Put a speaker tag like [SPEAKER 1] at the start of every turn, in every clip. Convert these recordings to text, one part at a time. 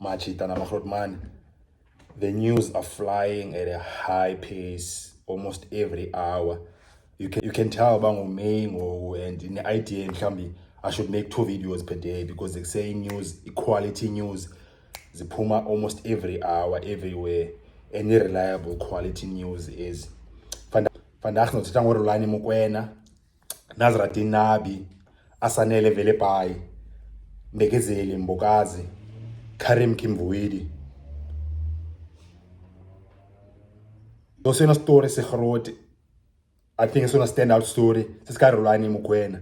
[SPEAKER 1] Machita namagrotman, the news are flying at a high pace almost every hour. You can tell and in the idea mhlambi I should make 2 videos per day because they say news, quality news, ziphuma almost every hour, everywhere. Any reliable quality news is vandaag nothetha ngoRhulani Mokoena, Nazareth Nabi, Asanele Velepai, Mbekezeli Mbokazi, Karim Kimvuidi. Those are stories I think it's a standout story. This guy Rhulani Mokoena.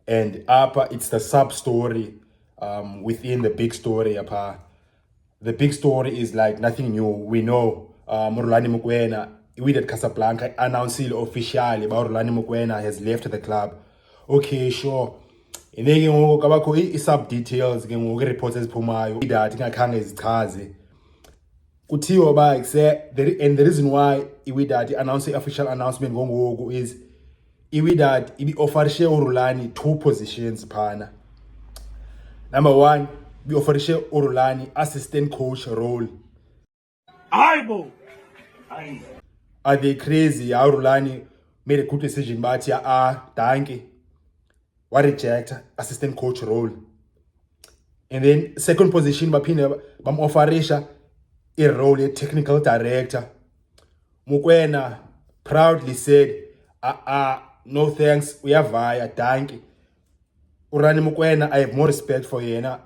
[SPEAKER 1] And it's the sub story within the big story. The big story is like nothing new. We know Rhulani Mokoena, we at Casablanca announced officially about Rhulani Mokoena has left the club. Okay, sure. And then sub details reports eziphumayo that ingakhange zichaze. Kuthiwa ba and the reason why iWydad announced the official announcement ngongoku is iWydad offerishe uRhulani 2 positions phana. Number 1, offerishe uRhulani assistant coach role. Aibo. Are they crazy? How Rhulani made a good decision, but danke. What reject assistant coach role. And then second position offerisha a role of technical director. Mokoena proudly said, no thanks, we are via, thank you. Rhulani Mokoena, I have more respect for yena.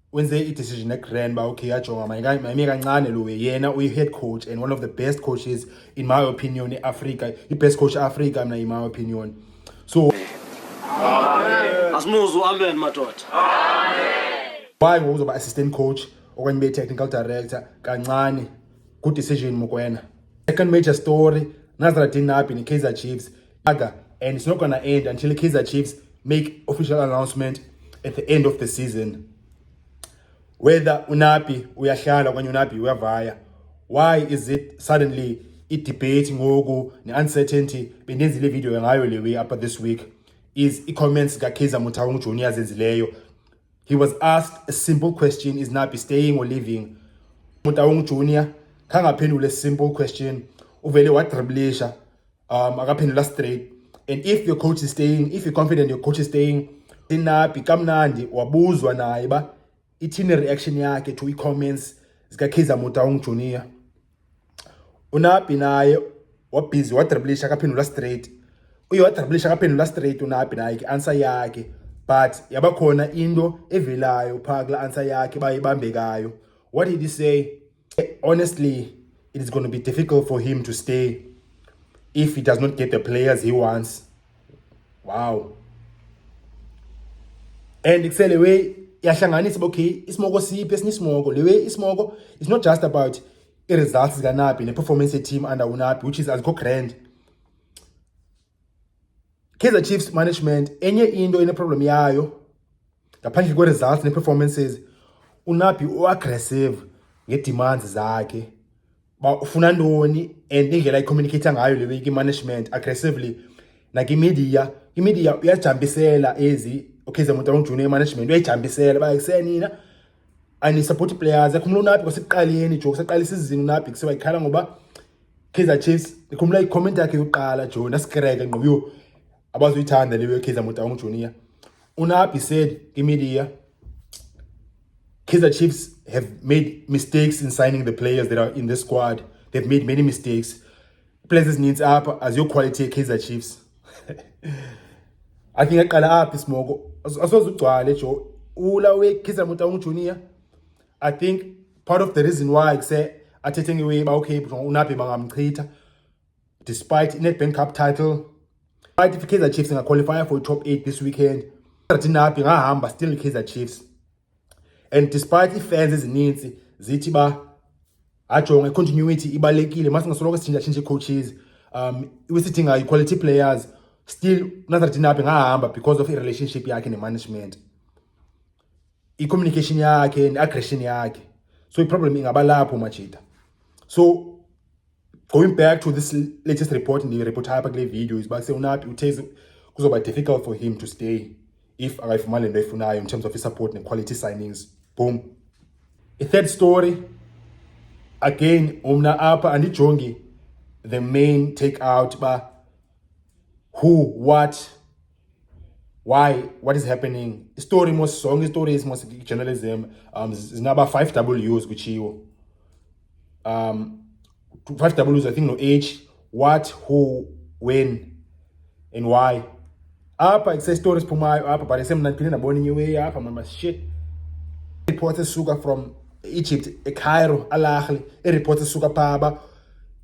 [SPEAKER 1] When they eat decision grand ba okay ajonga mayimeka kancane lo yena uyi head coach and one of the best coaches in my opinion in Africa, the best coach Africa in my opinion. So
[SPEAKER 2] Asmuzu amen madoda.
[SPEAKER 1] Why was about assistant coach or when be technical director kancane? Good decision Mokoena. Second major story, Nazareth Nabi in Kaizer Chiefs, and it's not gonna end until Kaizer Chiefs make official announcement at the end of the season. Whether Unapi uyahlala when Unapi uyavaya. Why is it suddenly debating ngoku uncertainty? Bendenzile video ngayo lewe up this week is comments kaKaizer Motaung Junior zenzileyo. He was asked a simple question, is Napi staying or leaving? Motaung Junior kangaphendula a simple question, uvele wadriblisha akaphendula straight. And if your coach is staying, if you're confident your coach is staying, Napi kamnandi wabuzwa naye ba ithini reaction yakhe to comments zikaKaizer Motaung Junior. Unapi naye wabhizi wadriblisha akaphendula straight. Wadriblisha akaphendula straight Unapi naye answer yakhe, but yabakhona into evelayo phakla answer yakhe bayibambekayo. What did he say? Honestly, it is going to be difficult for him to stay if he does not get the players he wants. Wow. And it's the way yahlanganisa okay, ismoko siphi esinismoko. Le way ismoko it's not just about the results zikaNapi ne performance team under Unapi, which is azikho grand. Kaizer Chiefs management enye into ine problem yayo ngaphandle kwe results ne performances. Unapi aggressive ngedemands zakhe. Ba ufuna ntoni and indlela ayicommunicate ngayo le week management aggressively nakimedia. Imedia uyajambisela ezi Kaizer Motaung Junior management uyajambisela bayisenina ani support players akhumula Unapi kwasekuqaleni jo kusaqalisa isizini Unapi kusewa ikhala ngoba Kaizer Chiefs ikhumula icomment yakhe yokuqala jo nasikreke ngqobiyo abazuyithanda lewe Kaizer Motaung Junior. Unapi said imedia Kaizer Chiefs have made mistakes in signing the players that are in the squad. They've made many mistakes. Players needs up as your quality Kaizer Chiefs. I think I up this mogo. Kaizer Motaung Junior. I think part of the reason why I say I taking away okay Unapi bangamchitha despite Nedbank Cup title. Despite if Kaizer Chiefs are qualify for top 8 this weekend, Unapi ngahamba still Kaizer Chiefs. And despite the fans ezininzi zithi ba ajonge continuity ibalekile masingasoloko sitshintsha coaches iwesithinga quality players, still Nazareth Nabi ngahamba because of a relationship yakhe ne management, communication yakhe and aggression yakhe. So the problem ingaba lapho machita. So going back to this latest report in the report kule video is ba say Unapi uthe kuzoba difficult for him to stay if akayifumana lento efunayo in terms of his support and quality signings. Boom. A third story, again, umna apa andijongi the main takeout, but who, what, why, what is happening. Story most song, story is most journalism. Zinaba 5 W's kuchiwo. 5 W's, I think, no age, what, who, when, and why. Apa ikuse stories phumayo apa, but isemna ndiphinde ndabona inye way apa mama shit. Reports esuka from Egypt, eCairo, Al-Ahly, reports esuka phaba,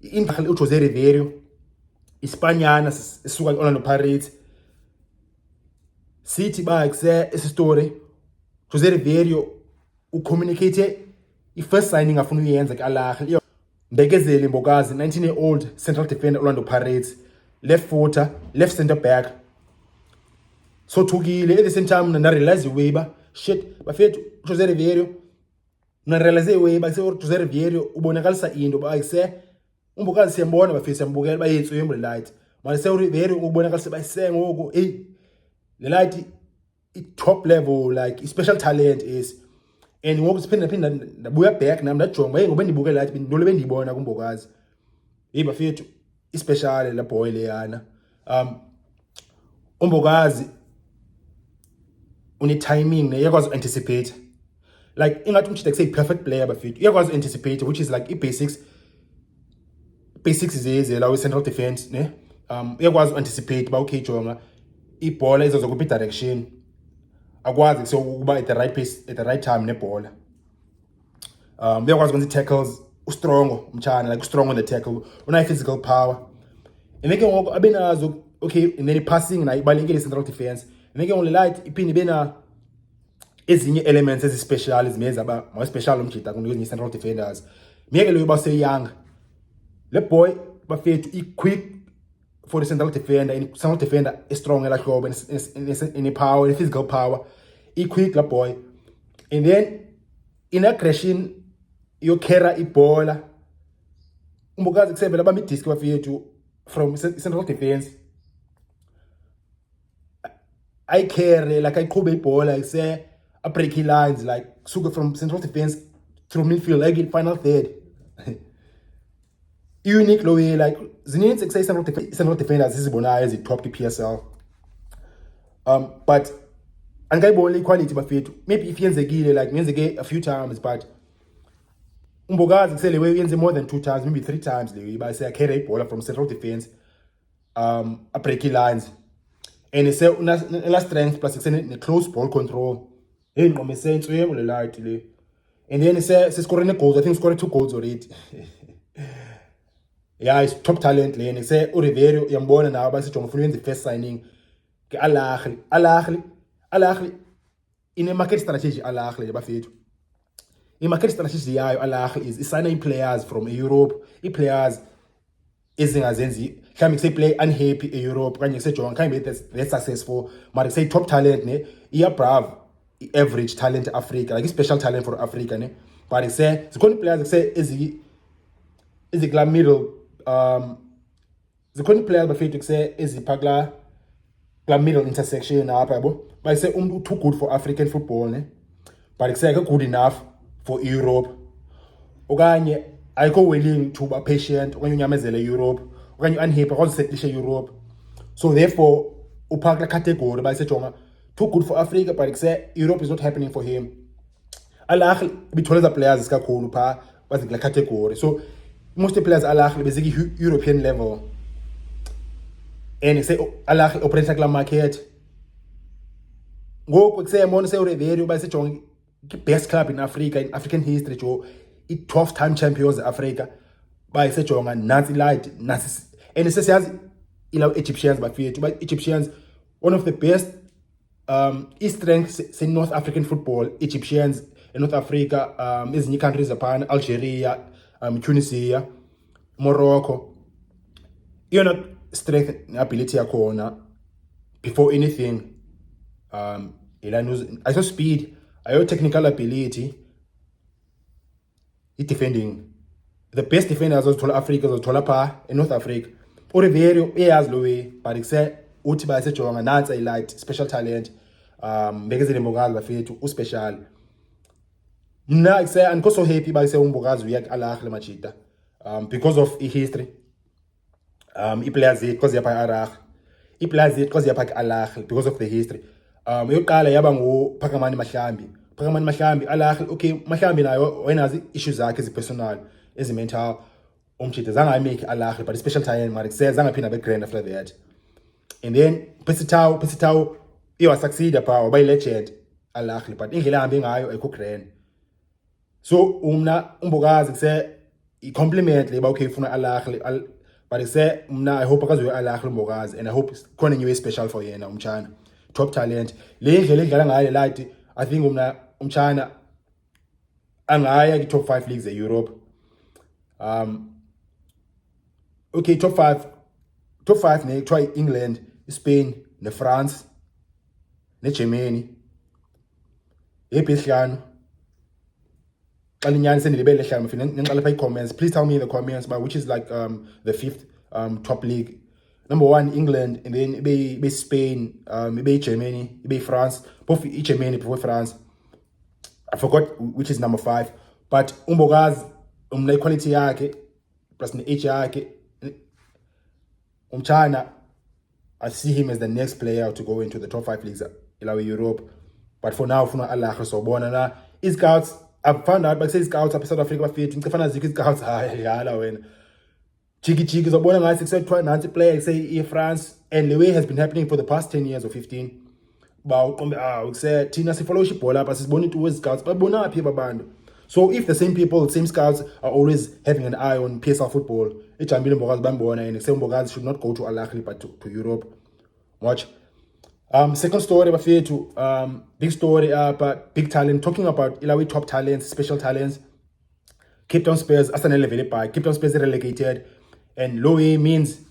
[SPEAKER 1] Al-Ahly uJose Riverio, Ispanyana esuka Orlando Pirates. Sithi ba ikuse story Jose Riverio ucommunicate i-first signing afuna uyenza ke-Al-Ahly. Mbekezeli Mbokazi, 19-year-old central defender Orlando Pirates, left footer, left center back. So thukile at the same time na realize way ba shit bafethu Jose Riverio na realize way ba Jose Riverio ubonakalisa into ba ayise uMbokazi siyambona bafethu siyambukela bayethu yembe light manje Riverio ukubonakalisa bayise ngoku hey le light I top level like special talent is and ngoku siphinda ndabuya back nami ndajonga hey ngobe ndibuke light ndolo bendibona kuMbokazi hey bafethu ispecial la boy leyana uMbokazi uni timing ne yakwazi anticipate like ingathi umshita say perfect player bafethu yakwazi anticipate which is like basics is la central defense ne yakwazi anticipate ba okay jonga ibhola izozokuba direction akwazi so ukuba at the right pace at the right time nebhola yakwazi ukwenza tackles strong umchana like strong on the tackle una physical power and then ngoku abenazo okay and then passing na ibalekile central defense and then only light iphini bena ezinye elements special izimeza ba special umjita kunye central defenders miyeke lo ba say young le boy bafethu I quick for the central defender is strong la hlobo in power in physical power I quick la boy and then in aggression yo carry ibhola uMbokazi kusebela bami disc bafethu from central defense I carry like I qhube ibhola I say a breaking lines like suka from central defense through midfield like in final third unique lo way like zininzi kusay central defenders sizibonayo ezi top PSL but angayibona equality bafethu maybe if yenzekile like ngenzeke a few times but uMbokazi kusele way yenze more than 2 times maybe 3 times le way ba say carry ibhola from central defense a breaking lines and say una strength plus ne close ball control hey ngome sense yebo le light le and then say score goals I think scored 2 goals already yeah it's top talent le and say uRiverio yambona nawo basijonga ufuna yenza first signing ke Al-Ahly in a market strategy Al-Ahly bafethu in market strategy yayo Al-Ahly is signing players from Europe players ezingazenzi mhlawumbe say play unhappy Europe kanye kusejonga kanye that's successful but say top talent ne iya brave average talent Africa like special talent for Africa ne but say zikhona players say ezikla middle zikhona players bafethu say eziphakla kla middle intersection apha yabo but say umuntu too good for African football ne but say good enough for Europe okanye ayikho willing to be patient okanye unyamezele Europe okanye unhappy akuzisetlishe Europe so therefore uphakla category bayisejonga too good for Africa but say Europe is not happening for him Al-Ahly bitholeza players kakhulu pha bazikla category so most players Al-Ahly beziki European level and say Al-Ahly operates kla market ngoku kuseyemona seURiverio bayisejonga the best club in Africa in African history jo 12-time champions Africa by sejonga nansi light nansi and sesiyazi ila Egyptians bafethu but Egyptians one of the best strengths in North African football Egyptians in North Africa ezinye countries upon Algeria Tunisia Morocco iyona strength ability yakhona before anything ila ayo speed ayo technical ability defending the best defenders azothola Africa azothola pha in North Africa uRiverio uyazi lo way but say uthi bayasejonga nansi I light special talent Mbekezeli Mbokazi bafethu uspecial mna kuse andikho so happy ba kuse uMbokazi uya ku-Al Ahly Majida because of history. I-players zethu because yapha e-Al Ahly, i-players zethu because yapha ku-Al Ahly because of the history. Yokuqala yaba nguPhakamani Mahlambi. Phakamani Mahlambi, Al Ahly, okay, Mahlambi nayo wayenazo issues zakhe ezi-personal, ezi-mental. Umjida zange ayimake Al Ahly, but i-special talent mari zange aphinda be-grand after that. And then Pesitao iwa succeed pha waba yi-legend Al Ahly, but indlela ahambe ngayo ayikho grand. So umna uMbokazi kuse i-compliment le ba okay ufuna Al Ahly, but kuse mna I hope akazoya Al Ahly uMbokazi, and I hope khona new special for yena umtshana. Top talent. Le ndlela edlala ngayo light, I think umna umtshana angaya ki top 5 leagues e-Europe. Okay, top 5 ne try England, Spain, ne France, ne Germany. Epihlanu. Xalinyani sendilibele hlanu mfina ngiqala pha comments. Please tell me in the comments about which is like the 5th top league. Number 1 England, and then be Spain, be Germany, be France. Both Germany before France. I forgot which is number 5. But uMbokazi umna quality yakhe plus ne age yakhe umtshana, I see him as the next player to go into the top 5 leagues in Europe. But for now, ufuna Al Ahly sobona na scouts. I've found out but say scouts up South Africa bafethu ngicafana zikho scouts yala wena. Chiki zobona ngathi kusethiwa nansi player say e-France, and the way has been happening for the past 10 years or 15. Ba uqombe ukuse thina sifollow ibhola apha sisibona into scouts babona phi babantu. So if the same people, same scouts are always having an eye on PSL football, ejambile uMbokazi bambona, and say uMbokazi should not go to Al Ahly but to Europe. Watch. Second story bafethu, big story but big talent, talking about ilawi top talents, special talents. Cape Town Spurs asanele vele by Cape Town Spurs relegated, and low A means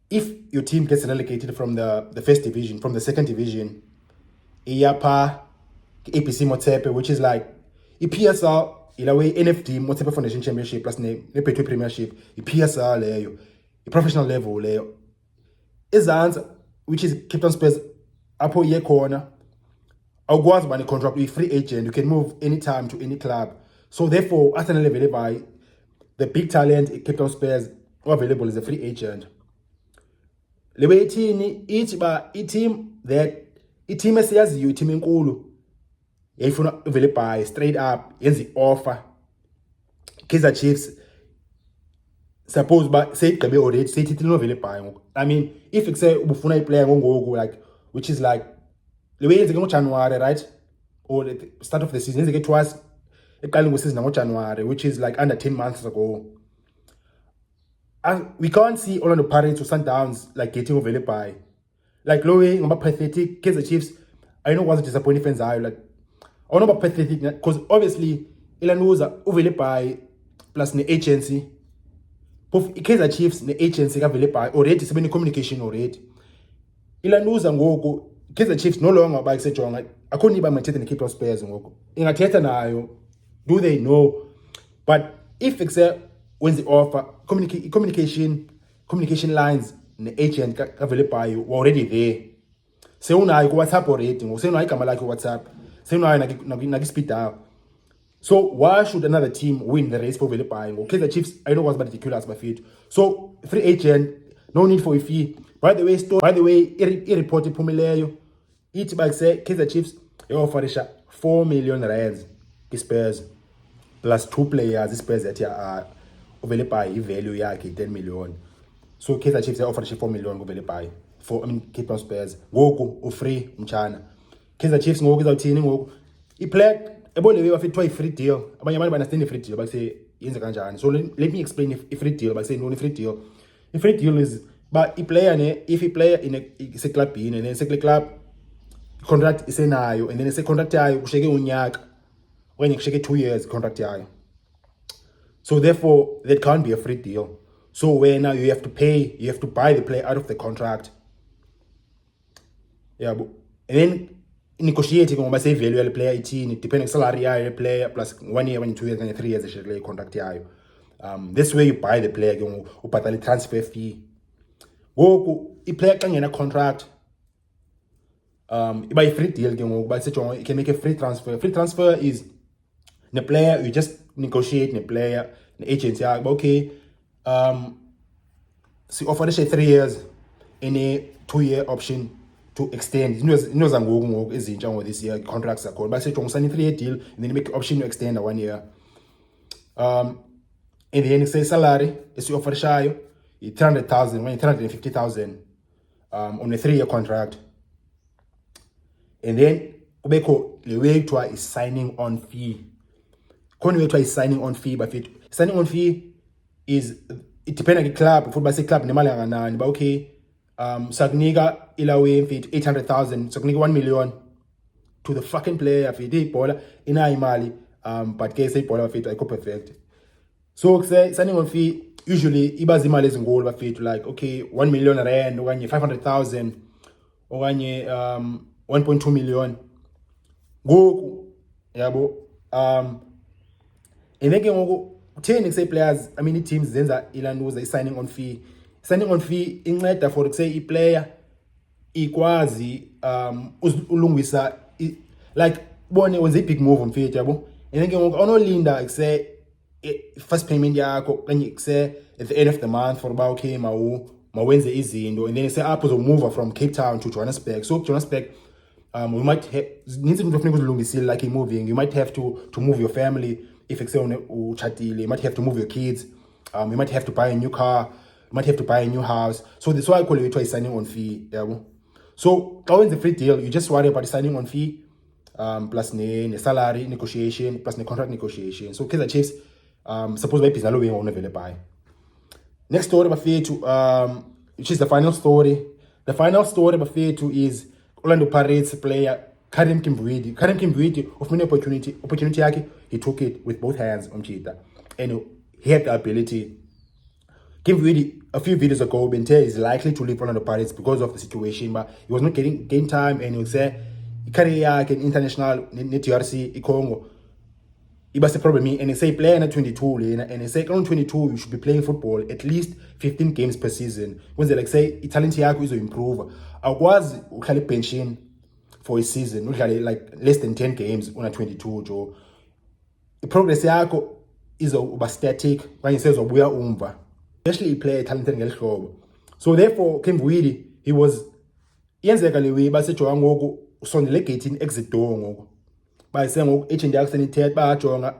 [SPEAKER 1] if your team gets relegated from the first division, from the second division, iyapha APC Motsepe, which is like i-PSL ilawe NFD Motsepe Foundation Championship plus ne-Betway Premiership, i-PSL leyo, i-professional level leyo. Izansi, which is Cape Town Spurs, apho iye khona awukwazi uba ne-contract, uyi-free agent, you can move anytime to any club. So therefore asanele vele by the big talent Cape Town Spurs available as a free agent. Lewe ithini ithi ba i-team esiyaziyo, i-team enkulu yayifuna vele buy straight up, yenza i-offer. Kaizer Chiefs suppose ba seyigqibe already, seyithithile novele buy ngoku. I mean, if ikuse ubufuna iplayer ngoku, like which is like lewe yenzeke ngoJanuary, right? Or at the start of the season, yenzeke twice eqaleni kwesizini ngoJanuary, which is like under 10 months ago. And we can't see Orlando Pirates or Sundowns like getting over by like low ngaba pathetic. Kaizer Chiefs, I know was disappointing fans are like I know about pathetic because obviously ilanuza uvele by plus ne agency, both Kaizer Chiefs ne agency ka vele by already sebeni communication already. Ilanuza ngoku Kaizer Chiefs no longer ba kusejonga akoni ba mathethe ne Cape Town Spurs ngoku ingathetha nayo, do they know? But if it's when the offer communication lines ne agent kavele bayo were already there, sewunayo ku WhatsApp already, sewunayo igama lakhe ku WhatsApp, sewunayo naki speed dial. So why should another team win the race for vele bayo? Okay, the Chiefs, I know what's ridiculous by feet. So free agent, no need for a fee. By the way, i-report iphumileyo ithi ba kuse Kaizer Chiefs yofarisha 4 million rands Spurs plus 2 players Spurs that are uvele buy i-value yakhe 10 million. So Kaizer Chiefs offer 4 million uvele buy for Cape Town Spurs ngoku u-free umtshana. Kaizer Chiefs ngoku izawuthini ngoku i-player ebolewe bafithiwa i-free deal. Abanye abantu understand i-free deal bakuse yenze kanjani. So let me explain i-free deal bakuse no free deal. I-free deal is ba i-player ne if i-player iseklabhini and then club contract isenayo, and then ise-contract yayo kushiyeke unyaka okanye kushiyeke 2 years contract yayo. So therefore, that can't be a free deal. So where now you have to pay, you have to buy the player out of the contract. Yeah, and then negotiating on say value of the player 18, depending salary of the player plus 1 year, 2 years, and 3 years actually contract. This way you buy the player, you pay the transfer fee. Go the player can get a contract. You buy a free deal, but you can make a free transfer. Free transfer is player, you just negotiate the player, the agency, okay, so offer the 3 years in a 2-year option to extend. Zangoku is in this year contracts are called, but say to sign a 3-year deal and then make option to extend a 1 year. And then say salary is offer shy 300,000 when 350,000 on a 3-year contract. And then ubeko the way to is signing on fee. Way to is signing on fee, but signing on fee is it depends on the club. Football say club nemali nganani, but okay. Sagniga ilawe fit 800,000, Sagniga 1 million to the fucking player fit baller ina imali but ke say baller fit I perfect. So say signing on fee usually ibazi imali ezingolo ba fit like okay 1 million rand okanye 500,000 okanye 1.2 million ngoku yabo and then ngoku 10 say players teams zenza ilanuza is signing on fee inceda for say I player ikwazi ulungisa like bone wenza big move umfethu yabo and then ngoku onolinda say first payment yakho kanye say at the end of the month for about okay mawenze izinto and then say up move from Cape Town to Johannesburg. So Johannesburg we might have needs to ulungisile like moving. You might have to move your family if it's uchatile. You might have to move your kids. You might have to buy a new car. You might have to buy a new house. So that's why I call it signing on fee. Yeah. So when the free deal, you just worry about the signing on fee, plus the salary negotiation, plus the contract negotiation. So Kaizer Chiefs, suppose by Pizarro we won't available buy. Next story about to which is the final story. The final story about to is Orlando Pirates player Karim Kimvuidi. Karim Kimvuidi of many opportunity yake, he took it with both hands on Cheetah. And he had the ability. Kimvuidi a few videos ago Bente is likely to leave Orlando Pirates because of the situation, but he was not getting game time and he would say career yake international net DRC Congo. It was a problem and he say player at 22 and he say on 22 you should be playing football at least 15 games per season. When they like say talent yako is to improve. I was ukhali pension for a season, like less than 10 games on a 22 Joe. The progress yako is a static when he says ubuya umva. Especially he play talented ngel. So therefore Kimvuidi he was yenzeka lewe basejowa ngoku usondele gating exit door ngoku. By saying ngoku agent yakho senithethe bajonga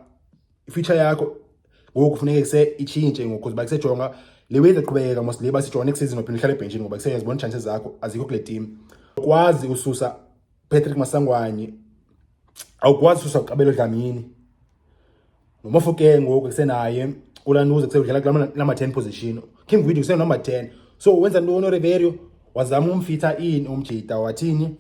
[SPEAKER 1] future yakho ngoku kufuneka kuse ichange ngoku because basejonga lewe eqhubeka must le basejonga next season ophinde uhlale benchini ngoba kuseyazibona chances zakho azikho kule team. Ukwazi ususa Patrick Masangwanye, awukwazi ususa uQabelo Dlamini noMafokeng ngoku kusenaye ulanuza kusedlala kulama 10 position. Kimvuidi kuse number 10. So wenza ntoni Riverio wazama umfitha in umjita wathini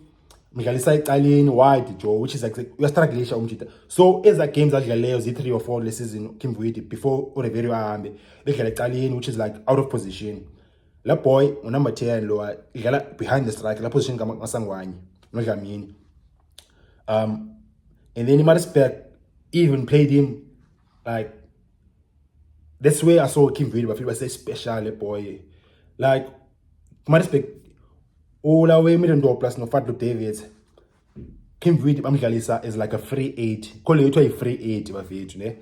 [SPEAKER 1] mdlalisa ecaleni wide Joe, which is like you strugglisha umjita. So eza games adlaleyo zi3 or 4 le season Kimvuidi before Riverio ahambe bedlala ecaleni, which is like out of position. La boy number 10 lo idlala behind the strike la position kaMasangwanye noDlamini. And then Maritzburg even played him like that's where I saw Kimvuidi, but I feel like special boy. Like Maritzburg all our way $1 plus no Fadlu Davids. Kimvuidi bamdlalisa is like a free 8. Call it a free 8 bafethu ne.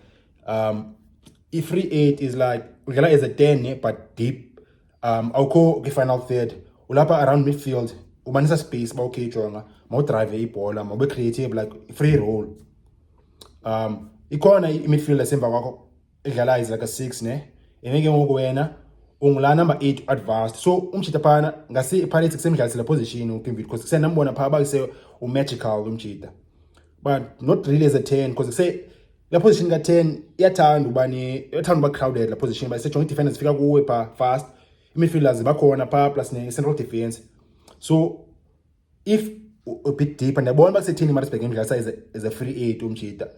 [SPEAKER 1] A free 8 is like udlala as a 10 but deep. Awukho final third. Ulapha around midfield. Umanisa space ba okay jonga. Mau drive ibhola, mau be creative like free roll. Ikhona midfield esemva kwakho idlala is like a 6 ne. Enike ngoku wena ungula number 8 advanced. So umchita phana ngasi iPirates kusemdlalisela position uKimvuidi because kusenambona pha bakuse magical umchita. But not really as a 10 because say la position ka 10 iyathanda ubani iyathanda uba crowded la position, but joint defenders fika kuwe pha fast. Midfielders bakhona pha plus ne central defense. So if a bit deep and the ball back setting Maritzburg ngidlalisa is a free 8 umchita.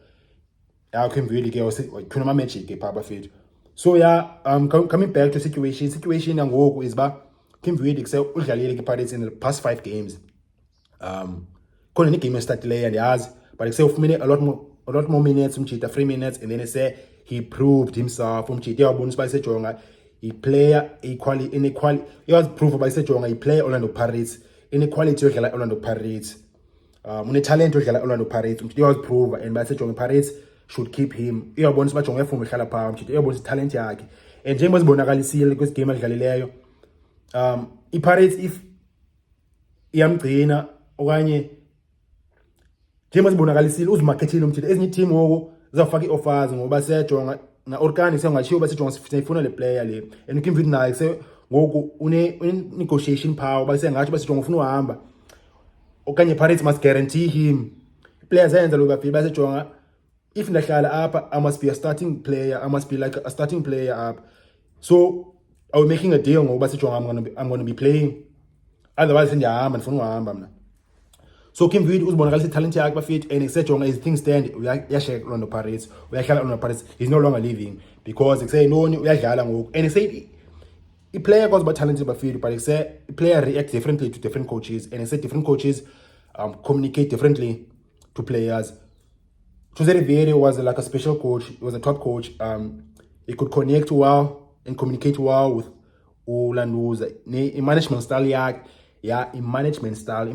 [SPEAKER 1] Ya Kimvuidi ke wakhona magic ke pha bafethu. So yeah, coming back to situation yangoku is ba Kimvuidi kuse udlalile iPirates in the past 5 games. Khona ne game start lay and yazi, but kuse ufumene a lot more minutes umchita 3 minutes and then he say he proved himself umchita yabonisa ba sejonga he player equally inequality. He was proof by sejonga he play Orlando Pirates inequality yodlala Orlando Pirates. Une talent yodlala Orlando Pirates umchita was prove and by sejonga Pirates should keep him. Iyabona sibajonge efuma ihlala phaa mjidi, iyabona talent yakhe. And njengoba sibonakalisile kwesi game adlalileyo, iPirates if iyamgcina okanye njengoba sibonakalisile uzimarkethile umjidi, ezinye team ngoku zizawufaka i-offers ngoba siyajonga na-organic sengatshiwo uba sijonga sifuna le player le, and uKimvidi naye se ngoku une-negotiation power uba sengatsho uba sijonga ufuna uhamba okanye Pirates must guarantee him. Players ayenza lo bafile basejonga, if ndahlala apha I must be a starting player, I must be like a starting player up. So are we making a deal ngoba sijonga I'm going to be playing, otherwise ndiyahamba ndifuna uhamba mna. So Kimvidi uzibonakalisa talent yakhe bafit, and sejonga as things stand uyashaya Orlando Pirates, uyahlala Orlando Pirates, he's no longer leaving because say no uyadlala ngoku. And say a player goes about talented bafit, but say a player reacts differently to different coaches, and say different coaches communicate differently to players. Jose Riveiro was like a special coach. He was a top coach. He could connect well and communicate well with Orlando's management style. Yeah, management style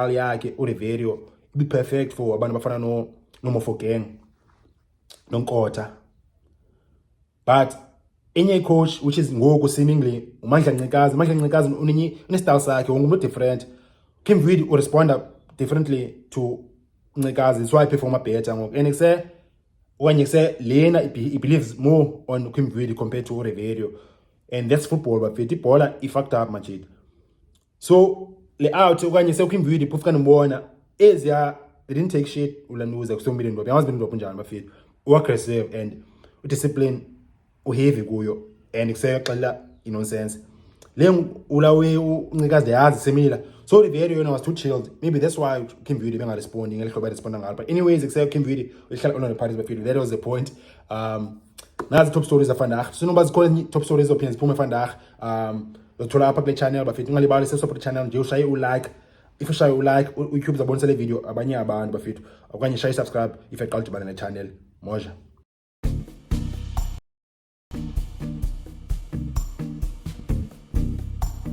[SPEAKER 1] yakhe uRiveiro be perfect for abantu bafana no Mofokeng, no Nkotha. But any coach which is ngoku seemingly uMandla Ncikazi une-style sakhe, ungumuntu different. Kimvidi uresponda differently to Ncikazi, that's why I perform better ngoku. And when you say Lena, he believes more on Kimvidi compared to Riveiro, and that's football. But the ball he fucked up majid. So le out okanye se Kimvidi pufika nombona ezia they didn't take shit ulanduza ku 2 million dollars. Yazi bini njani bafethu. Aggressive and discipline uheavy kuyo, and kusexela nonsense. Le ulawe uNcikazi yazi similar. So Riveiro was too chilled. Maybe that's why Kimvidi benga responding elihlobo responding ngalo. But anyways, Kimvidi uhlala on the parties bafethu. That was the point. Nazi top stories vandag. Sinoba zikhona top stories opinions phume vandag. Uthola apha kule channel bafethu, ungalibali support channel nje, ushaye ulike. If ushaye ulike, uYouTube zabonisa le video abanye abantu bafethu, okanye shaye subscribe if eqala udibana ne channel. Moja.